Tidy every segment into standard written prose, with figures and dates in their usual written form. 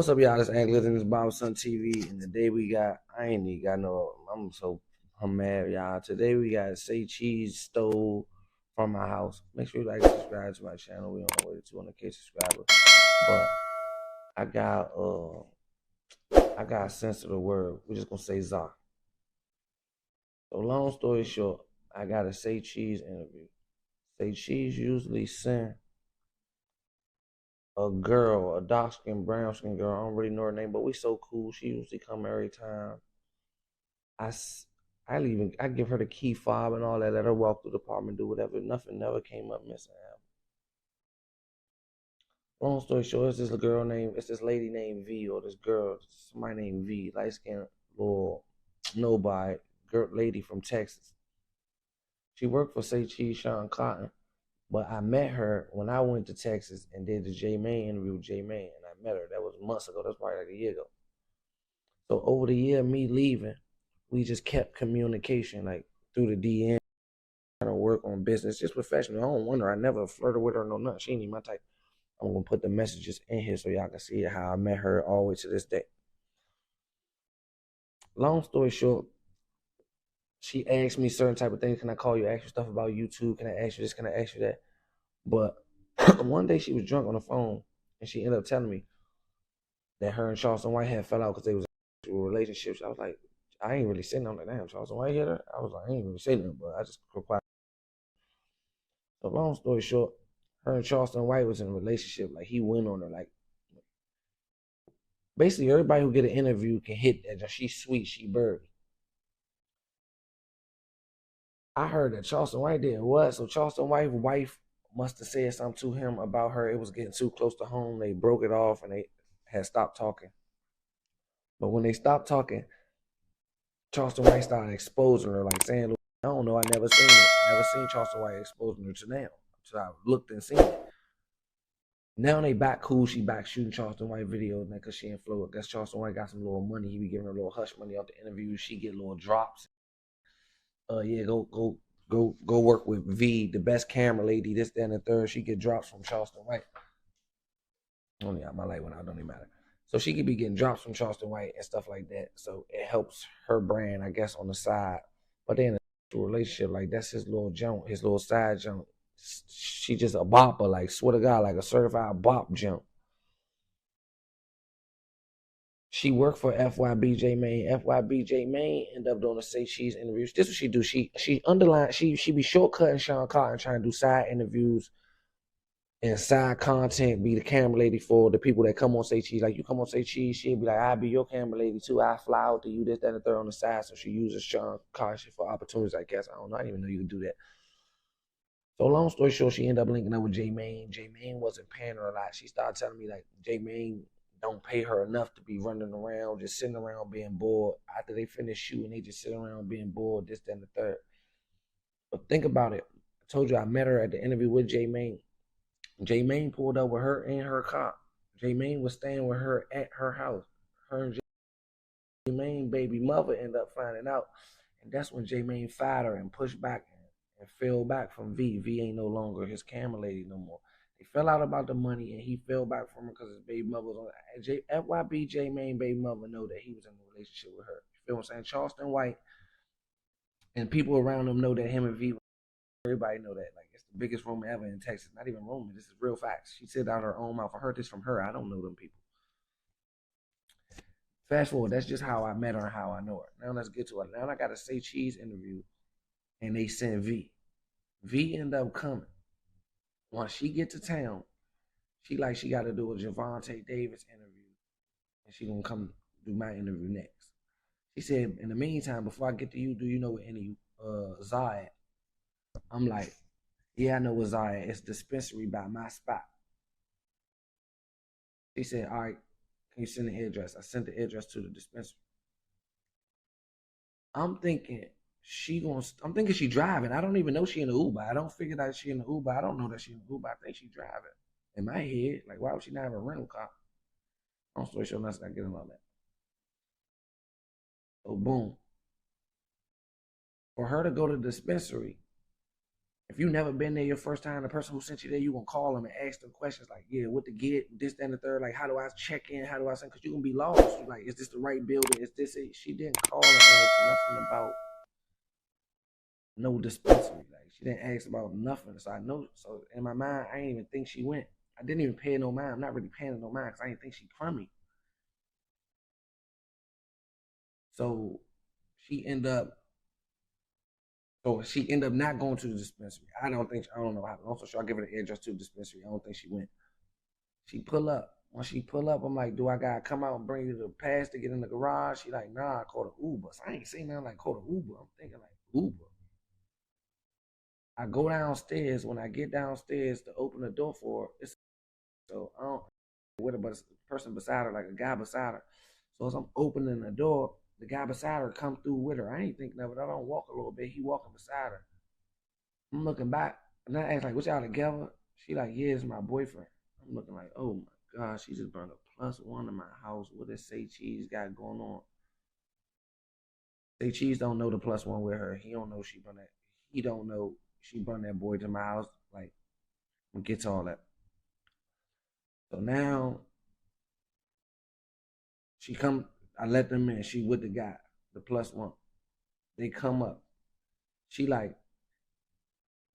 What's up, y'all? This is Anglican, this is Barberson TV, and today we got, I ain't even got no, I'm mad, y'all. Today we got Say Cheese stole from my house. Make sure you like and subscribe to my channel. We on our way to 200K subscribers. But I got a sense of the word. We're just gonna say Zah. So long story short, I got a Say Cheese interview. Say Cheese usually send a girl, a dark skin, brown skin girl. I don't really know her name, but we so cool. She usually come every time. I give her the key fob and all that. Let her walk through the apartment, do whatever. Nothing never came up missing. Long story short, it's this lady named V, or this girl, somebody named V, light skinned little nobody, girl, lady from Texas. She worked for Say Cheese Sean Cotton. But I met her when I went to Texas and did the J Main interview with J Main, and I met her. That was months ago. That's probably like a year ago. So over the year, me leaving, we just kept communication like through the DM, trying to work on business, just professional. I don't want her. I never flirted with her, no nothing. She ain't even my type. I'm gonna put the messages in here so y'all can see how I met her all the way to this day. Long story short, she asked me certain type of things. Can I call you? Ask you stuff about YouTube? Can I ask you this? Can I ask you that? But one day she was drunk on the phone and she ended up telling me that her and Charleston White had fell out because they was in relationships. I was like, I ain't really saying nothing. Damn, Charleston White hit her. I was like, I ain't really saying nothing, but I just required. So long story short, her and Charleston White was in a relationship. Like he went on her. Like basically everybody who get an interview can hit that. She's sweet, she birdie. I heard that Charleston White did what? So Charleston White's wife must have said something to him about her. It was getting too close to home. They broke it off and they had stopped talking. But when they stopped talking, Charleston White started exposing her, like saying, I don't know, I never seen it. Never seen Charleston White exposing her to now. So I looked and seen it. Now they back cool. She back shooting Charleston White videos now because she in Florida. I guess Charleston White got some little money. He be giving her a little hush money off the interviews. She get little drops. Yeah, go work with V, the best camera lady, this, that, and the third. She get drops from Charleston White. Only my light went out, don't even matter. So she could be getting drops from Charleston White and stuff like that. So it helps her brand, I guess, on the side. But then a relationship, like that's his little jump, his little side jump. She just a bopper, like swear to God, like a certified bop jump. She worked for FYBJ Main. FYBJ Main ended up doing a Say Cheese interviews. This is what she do. She underline. She be shortcutting Sean Cotton, trying to do side interviews and side content. Be the camera lady for the people that come on Say Cheese. Like you come on Say Cheese, she'll be like, I'll be your camera lady too. I fly out to you, this, that, and the third on the side. So she uses Sean Cotton for opportunities. I guess I don't know. I didn't even know you could do that. So long story short, she ended up linking up with J Main. J Main wasn't paying her a lot. She started telling me like J Main don't pay her enough to be running around, just sitting around being bored. After they finish shooting, they just sit around being bored, this, that, and the third. But think about it. I told you I met her at the interview with J Main. J Main pulled up with her in her car. J Main was staying with her at her house. Her and J Main baby mother ended up finding out. And that's when J Main fired her and pushed back and fell back from V. V ain't no longer his camera lady no more. They fell out about the money, and he fell back from her because his baby mother was on. FYB J Main baby mother know that he was in a relationship with her. You feel what I'm saying? Charleston White and people around him know that him and V. Everybody know that. Like it's the biggest rumor ever in Texas. Not even rumor. This is real facts. She said out her own mouth. I heard this from her. I don't know them people. Fast forward. That's just how I met her and how I know her. Now let's get to it. Now I got a Say Cheese interview, and they sent V. V ended up coming. Once she get to town, she got to do a Javante Davis interview, and she gonna come do my interview next. She said, in the meantime, before I get to you, do you know what any Zah at? I'm like, yeah, I know where Zah at. It's dispensary by my spot. She said, all right, can you send the address? I sent the address to the dispensary. I'm thinking I'm thinking she driving. I don't even know she in the Uber. I don't figure that she in the Uber. I don't know that she in the Uber. I think she driving. In my head, like, why would she not have a rental car? Long story short, let's not get into all that. So boom. For her to go to the dispensary, if you never been there your first time, the person who sent you there, you gonna call them and ask them questions like, yeah, what to get, this, that, and the third. Like, how do I check in? How do I send? Because you're gonna be lost. You're like, is this the right building? Is this it? She didn't call and ask nothing about no dispensary. Like, she didn't ask about nothing. So I know. So in my mind, I didn't even think she went. I didn't even pay no mind. I'm not really paying no mind because I didn't think she crummy. So she end up. So she ended up not going to the dispensary. I don't know. I'm so sure I give her the address to the dispensary. I don't think she went. She pull up. When she pull up, I'm like, do I gotta come out and bring you the pass to get in the garage? She like, nah, I called an Uber. So I ain't saying nothing like call an Uber. I'm thinking like Uber. I go downstairs. When I get downstairs to open the door for her, it's so I don't with her, but it's a person beside her, like a guy beside her. So as I'm opening the door, the guy beside her come through with her. I ain't thinking of it. I don't walk a little bit. He walking beside her. I'm looking back, and I ask like, "What y'all together?" She like, "Yeah, it's my boyfriend." I'm looking like, "Oh my God, she just brought a +1 in my house. What does Say Cheese got going on?" Say Cheese don't know the +1 with her. He don't know she brought that. He don't know she brought that boy to my house. Like, I'm get to all that. So now she come. I let them in. She with the guy, the +1. They come up. She like,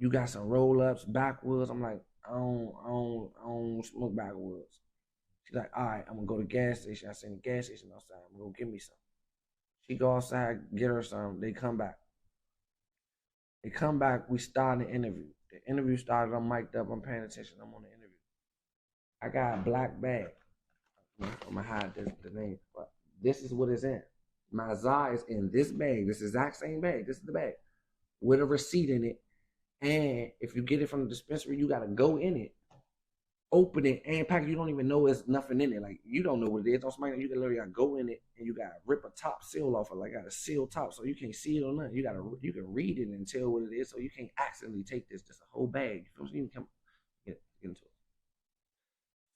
"You got some roll ups, backwoods." I'm like, I don't smoke backwoods. She's like, "All right, I'm gonna go to the gas station." I seen the gas station outside. I'm gonna go get me some. She go outside, get her some. They come back. They come back. We start the interview. The interview started. I'm mic'd up. I'm paying attention. I'm on the interview. I got a black bag. I'm gonna hide the name, but this is what it's in. My za is in this bag. This exact same bag. This is the bag with a receipt in it. And if you get it from the dispensary, you gotta go in it, open it, and pack it. You don't even know there's nothing in it. Like, you don't know what it is. On somebody, you can literally gotta go in it and you gotta rip a top seal off it. Like, got a seal top, so you can't see it or nothing. You can read it and tell what it is, so you can't accidentally take this. Just a whole bag. You feel me? You can come get into it.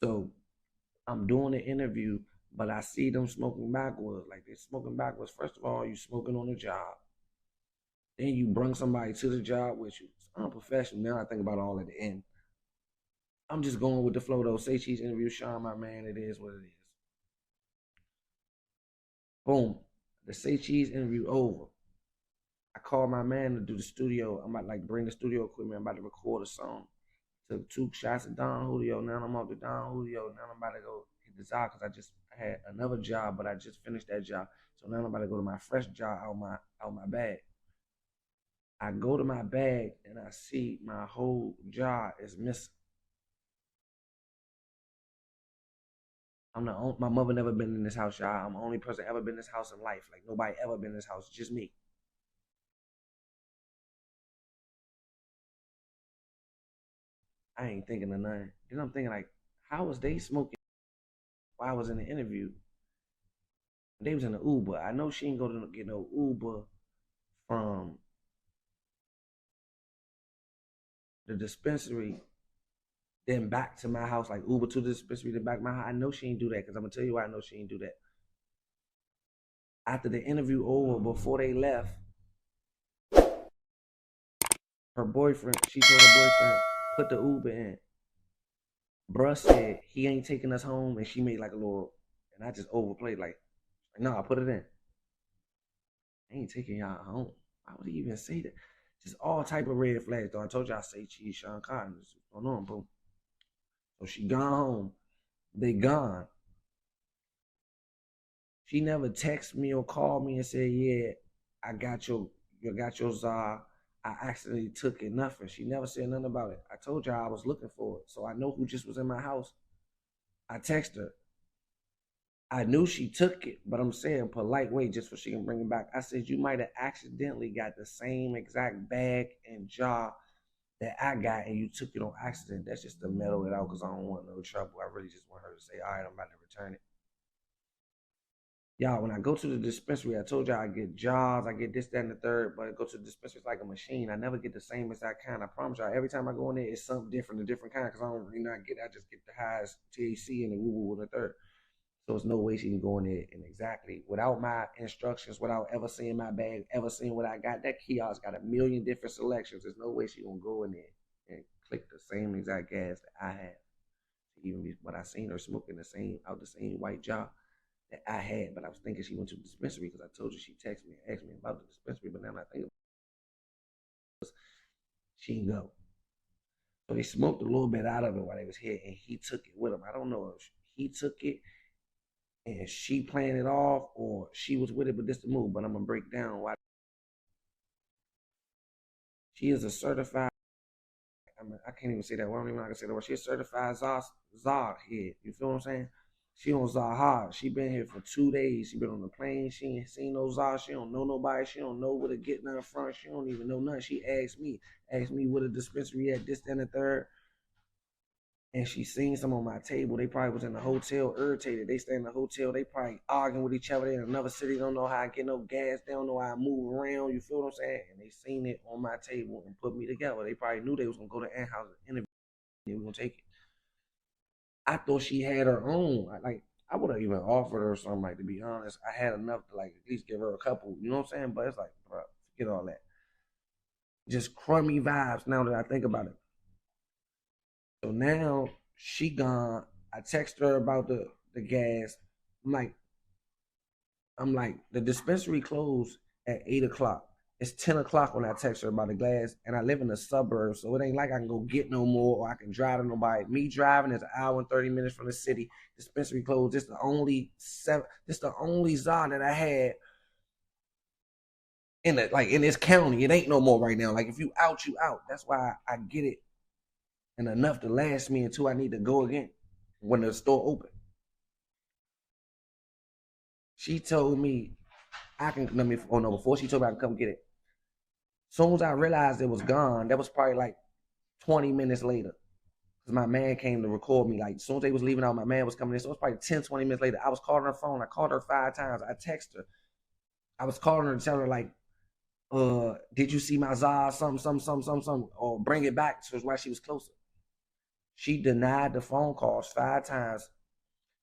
So I'm doing the interview, but I see them smoking backwards. Like, they're smoking backwards. First of all, you smoking on the job. Then you bring somebody to the job with you. It's unprofessional. Now I think about all at the end. I'm just going with the flow though. Say Cheese interview, Sean, my man. It is what it is. Boom. The Say Cheese interview over. I called my man to do the studio. I'm about to like bring the studio equipment. I'm about to record a song. Took 2 shots of Don Julio. Now I'm off the Don Julio. Now I'm about to go hit the job because I just had another job, but I just finished that job. So now I'm about to go to my fresh job out my bag. I go to my bag and I see my whole jar is missing. My mother never been in this house, y'all. I'm the only person ever been in this house in life. Like, nobody ever been in this house, just me. I ain't thinking of nothing. Then I'm thinking like, how was they smoking while I was in the interview? They was in the Uber. I know she ain't go to get no Uber from the dispensary, then back to my house, like Uber to the dispensary, then back to my house. I know she ain't do that because I'm gonna tell you why I know she ain't do that. After the interview over, before they left, she told her boyfriend, put the Uber in. Bruh said he ain't taking us home, and she made like a little, and I just overplayed no, I put it in. I ain't taking y'all home. Why would he even say that? Just all type of red flags, though. I told y'all I say cheese, Sean Cotton. What's going on, bro? So she gone home. They gone. She never texted me or called me and said, "Yeah, you got your czar. I accidentally took it." Nothing. She never said nothing about it. I told y'all I was looking for it, so I know who just was in my house. I texted her. I knew she took it, but I'm saying polite way just so she can bring it back. I said, you might have accidentally got the same exact bag and jar that I got and you took it on accident. That's just to mellow it out because I don't want no trouble. I really just want her to say, all right, I'm about to return it. Y'all, when I go to the dispensary, I told y'all I get jars, I get this, that, and the third, but I go to the dispensary, it's like a machine. I never get the same exact kind. I promise y'all, every time I go in there, it's something different, a different kind, because I don't really not get, I just get the highest THC and the woo-woo with the third. So there's no way she can go in there and exactly without my instructions, without ever seeing my bag, ever seeing what I got. That kiosk got a million different selections. There's no way she gonna go in there and click the same exact gas that I have. Even when I seen her smoking the same white jar that I had, but I was thinking she went to the dispensary because I told you she texted me and asked me about the dispensary, but now I think she didn't go. So they smoked a little bit out of it while they was here, and he took it with him. I don't know if he took it and she planned it off or she was with it, but this the move. But I'm gonna break down why. She is a certified. I can't even say that. Well, I don't even know how to say that word. She's a certified Zah head. You feel what I'm saying? She on Zah hard. She been here for 2 days. She been on the plane. She ain't seen no Zah. She don't know nobody. She don't know where to get nothing from. She don't even know nothing. She asked me where the dispensary at, this, and the third. And she seen some on my table. They probably was in the hotel irritated. They stay in the hotel. They probably arguing with each other. They in another city. Don't know how I get no gas. They don't know how I move around. You feel what I'm saying? And they seen it on my table and put me together. They probably knew they was going to go to Aunt House and interview. They were going to take it. I thought she had her own. I would have even offered her something, like, to be honest. I had enough to, like, at least give her a couple. You know what I'm saying? But it's like, bro, forget all that. Just crummy vibes now that I think about it. So now she gone. I text her about the gas. I'm like, the dispensary closed at 8 o'clock. It's 10 o'clock when I text her about the gas, and I live in the suburbs, so it ain't like I can go get no more or I can drive to nobody. Me driving is an hour and 30 minutes from the city. Dispensary closed. This the only Zah that I had in this county. It ain't no more right now. Like, if you out, you out. That's why I get it, and enough to last me until I need to go again when the store open. She told me before she told me I could come get it. As soon as I realized it was gone, that was probably like 20 minutes later. Because my man came to record me. Like, as soon as they was leaving out, my man was coming in. So it was probably 10, 20 minutes later. I was calling her phone. I called her 5 times. I texted her. I was calling her to tell her, like, did you see my Zah? Something, or bring it back. So it's why she was closer. She denied the phone calls 5 times.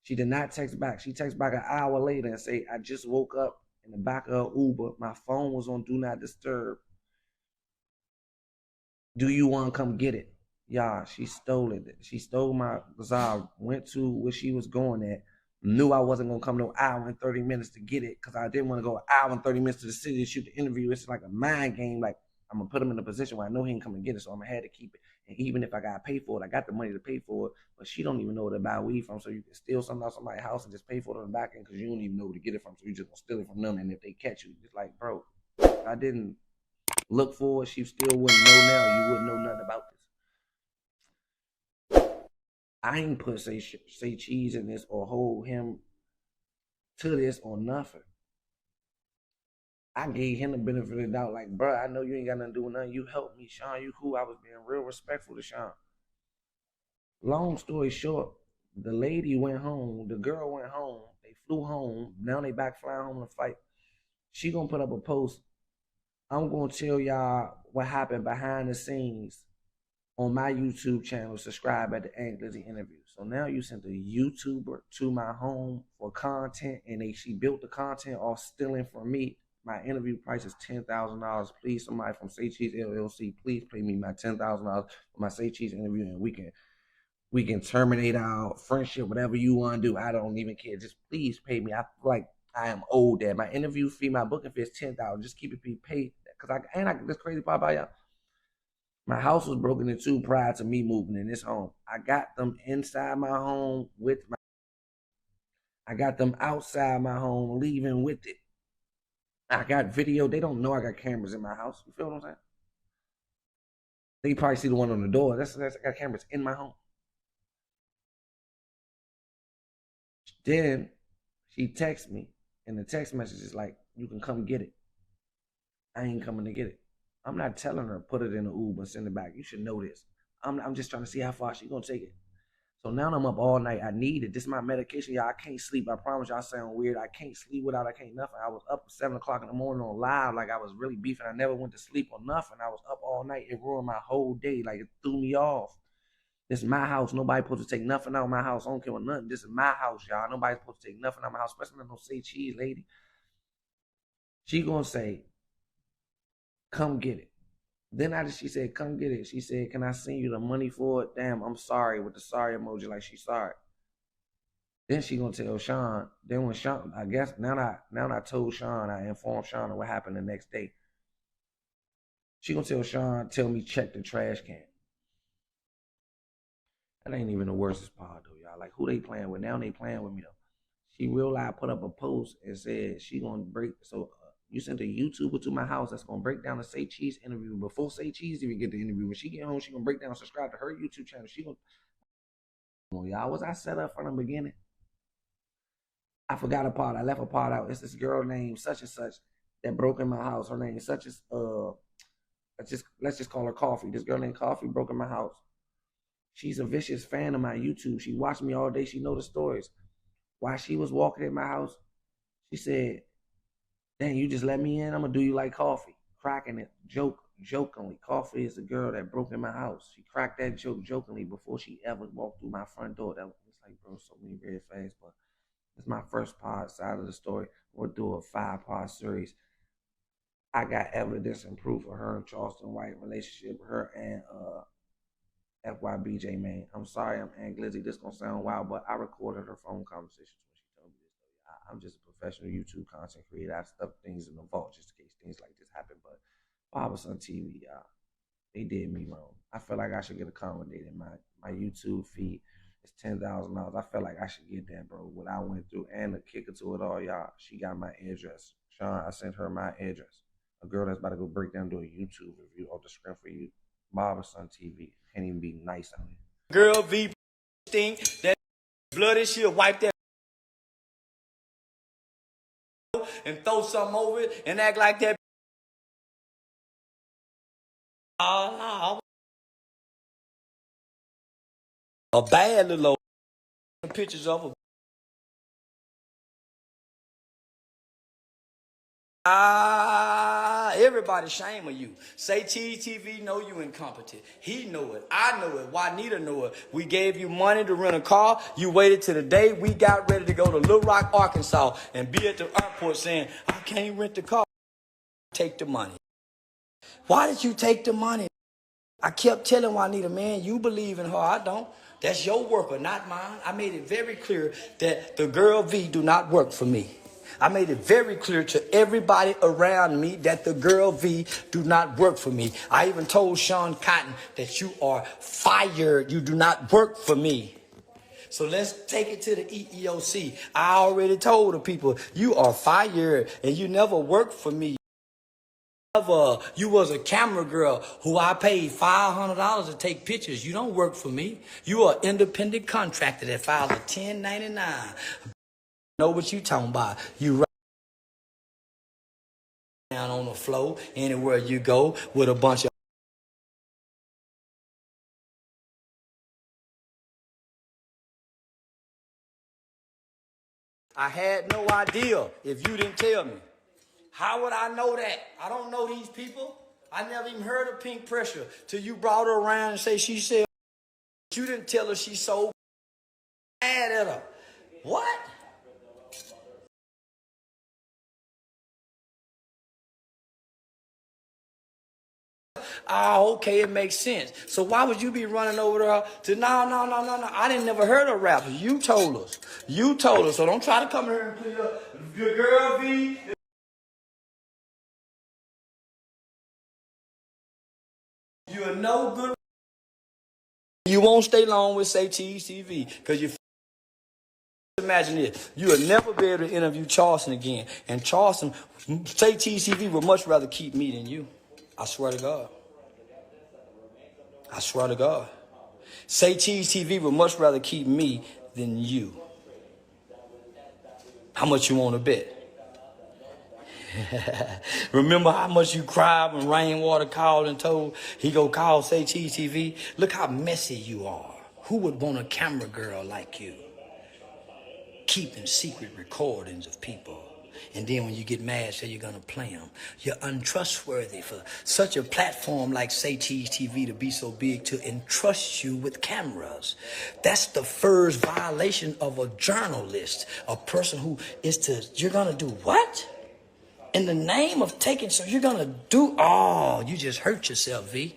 She did not text back. She texted back an hour later and say, I just woke up in the back of an Uber. My phone was on Do Not Disturb. Do you want to come get it? Yeah, she stole it. She stole my Zah, went to where she was going at, knew I wasn't going to come no hour and 30 minutes to get it because I didn't want to go an hour and 30 minutes to the city to shoot the interview. It's like a mind game. Like, I'm going to put him in a position where I know he ain't come and get it, so I'm going to have to keep it. And even if I got to pay for it, I got the money to pay for it, but she don't even know where to buy weed from, so you can steal something out somebody's house and just pay for it on the back end because you don't even know where to get it from, so you just going to steal it from them, and if they catch you, it's like, bro, I didn't look for it, she still wouldn't know now. You wouldn't know nothing about this. I ain't put say cheese in this or hold him to this or nothing. I gave him the benefit of the doubt, like, bro, I know you ain't got nothing to do with nothing. You helped me, Sean. You cool. I was being real respectful to Sean. Long story short, the lady went home. The girl went home. They flew home. Now they back flying home to fight. She gonna put up a post. I'm gonna tell y'all what happened behind the scenes on my YouTube channel. Subscribe at the Aunt Lizzie interview. So now you sent a YouTuber to my home for content, and she built the content off stealing from me. My interview price is $10,000. Please, somebody from Say Cheese LLC, please pay me my $10,000 for my Say Cheese interview, and we can terminate our friendship, whatever you want to do. I don't even care. Just please pay me. I feel like I am owed that. My interview fee, my booking fee is $10,000. Just keep it paid. Because this crazy part about y'all. My house was broken into prior to me moving in this home. I got them inside my home I got them outside my home leaving with it. I got video. They don't know I got cameras in my house. You feel what I'm saying? They probably see the one on the door. I got cameras in my home. Then she texts me, and the text message is like, you can come get it. I ain't coming to get it. I'm not telling her put it in the Uber and send it back. You should know this. I'm just trying to see how far she gonna take it. So now I'm up all night. I need it. This is my medication, y'all. I can't sleep. I promise y'all sound weird. I can't sleep without. I can't nothing. I was up at 7 o'clock in the morning on live, like I was really beefing. I never went to sleep on nothing. I was up all night. It ruined my whole day. Like, it threw me off. This is my house. Nobody supposed to take nothing out of my house. I don't care what nothing. This is my house, y'all. Nobody's supposed to take nothing out of my house, especially not no say cheese lady. She gonna say, come get it. Then after she said, come get it, she said, can I send you the money for it? Damn, I'm sorry, with the sorry emoji, like she's sorry. Then she gonna tell Sean. Then when Sean, I guess now I told Sean, I informed Sean of what happened the next day. She gonna tell Sean, tell me check the trash can. That ain't even the worst part though, y'all. Like who they playing with? Now they playing with me though. She real live put up a post and said she gonna break. So you sent a YouTuber to my house that's gonna break down the Say Cheese interview before Say Cheese even get the interview. When she get home, she gonna break down, subscribe to her YouTube channel. She gonna, y'all, was I set up from the beginning? I forgot a part. I left a part out. It's this girl named such and such that broke in my house. Her name is such as let's just call her Coffee. This girl named Coffee broke in my house. She's a vicious fan of my YouTube. She watched me all day. She know the stories. While she was walking in my house, she said, dang, you just let me in? I'm going to do you like Coffee. Cracking it jokingly. Coffee is the girl that broke in my house. She cracked that joke jokingly before she ever walked through my front door. That was like, bro, so many red flags. But it's my first part side of the story. We'll do a 5-part series. I got evidence and proof of her and Charleston White relationship, her and FYBJ, man. I'm sorry, I'm Aunt Glizzy. This gonna sound wild, but I recorded her phone conversations when she told me this. I'm just a professional YouTube content creator. I stuff things in the vault just in case things like this happen. But Barberson TV, they did me wrong. I feel like I should get accommodated. My YouTube feed is $10,000. I feel like I should get that, bro. What I went through, and the kicker to it all, y'all. She got my address. Sean, I sent her my address. A girl that's about to go break down, do a YouTube review off the screen for you. Barberson TV. Can't even be nice on it. Girl V stink that bloody, she'll wipe that and throw something over it and act like that. Oh, no. A bad little old pictures of her. Everybody shame of you. Say Cheese TV know you incompetent. He know it. I know it. Juanita know it. We gave you money to rent a car. You waited till the day we got ready to go to Little Rock, Arkansas and be at the airport saying, I can't rent the car. Take the money. Why did you take the money? I kept telling Juanita, man, you believe in her. I don't. That's your worker, not mine. I made it very clear that the girl V do not work for me. I made it very clear to everybody around me that the girl V do not work for me. I even told Sean Cotton that you are fired. You do not work for me. So let's take it to the EEOC. I already told the people, you are fired and you never worked for me. You was a camera girl who I paid $500 to take pictures. You don't work for me. You are an independent contractor that filed a 1099. Know what you talking about? You right down on the floor anywhere you go with a bunch of. I had no idea if you didn't tell me. How would I know that? I don't know these people. I never even heard of Pink Pressure till you brought her around and say she said you didn't tell her she so mad at her. What? Oh, okay, it makes sense. So why would you be running over to her to no. I didn't never heard of rappers. You told us. You told us. So don't try to come here and clear up. Your girl V. You're no good. You won't stay long with Say Cheese TV because you imagine this. You will never be able to interview Charleston again. And Charleston, Say Cheese TV would much rather keep me than you. I swear to God. I swear to God. Say Cheese TV would much rather keep me than you. How much you want to bet? Remember how much you cried when Rainwater called and told he go call Say Cheese TV? Look how messy you are. Who would want a camera girl like you? Keeping secret recordings of people. And then when you get mad, say you're going to play them. You're untrustworthy for such a platform like Say Cheese TV to be so big to entrust you with cameras. That's the first violation of a journalist, a person who is you're going to do what? In the name of taking, so you're going to do, oh, you just hurt yourself, V.